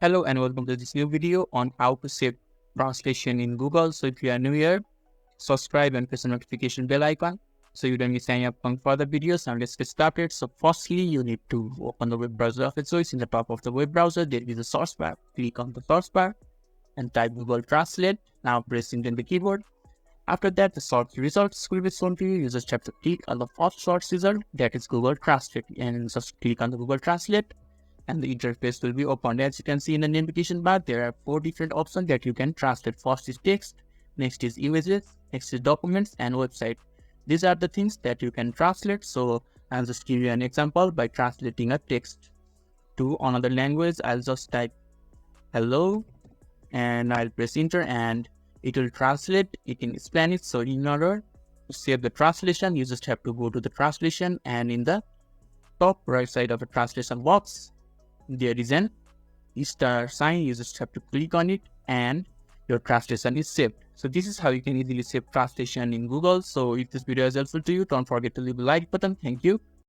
Hello and welcome to this new video on how to save translation in Google. So if you are new here, subscribe and press the notification bell icon so you don't miss any upcoming further videos. And let's get started. So firstly, you need to open the web browser of your choice. In the top of the web browser, there is a search bar. Click on the search bar and type Google Translate. Now press Enter the keyboard. After that, the search results will be shown to you. You just have to click on the first search result, that is Google Translate, and just click on the Google Translate and the interface will be opened. As you can see in the navigation bar, there are 4 different options that you can translate. First is text, next is images, next is documents and website. These are the things that you can translate. So I'll just give you an example by translating a text to another language. I'll just type hello and I'll press enter and it will translate it in Spanish. So in order to save the translation, you just have to go to the translation, and in the top right side of the translation box, there is an star sign. You just have to click on it and your translation is saved. So this is how you can easily save translation in Google. So if this video is helpful to you, don't forget to leave a like button. Thank you.